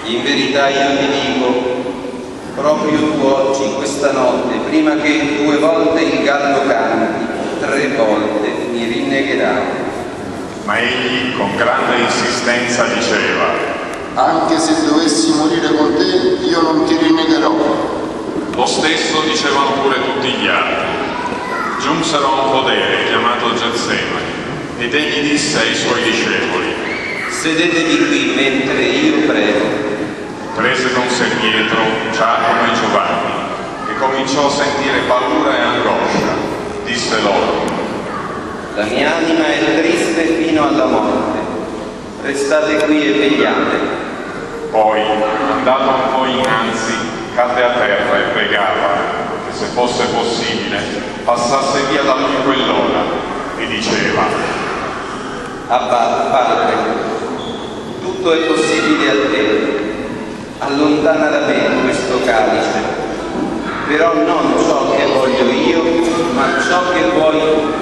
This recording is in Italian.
In verità io ti dico, proprio tu oggi, questa notte, prima che 2 volte il gallo canti, 3 volte mi rinnegherai. Ma egli con grande insistenza diceva: anche se dovessi morire con te, io non ti rinnegherò. Lo stesso dicevano pure tutti gli altri. Giunsero a un podere chiamato Getsemani, ed egli disse ai suoi discepoli: sedetevi qui mentre io prego. Prese con sé Pietro, Giacomo e Giovanni, e cominciò a sentire paura e angoscia. Disse loro: la mia anima è triste fino alla morte, restate qui e vegliate. Poi, andato un po' innanzi, cadde a terra e pregava che, se fosse possibile, passasse via da lui quell'ora, e diceva: Abba, Padre, tutto è possibile a te, allontana da me questo calice, però non ciò che voglio io, ma ciò che vuoi tu.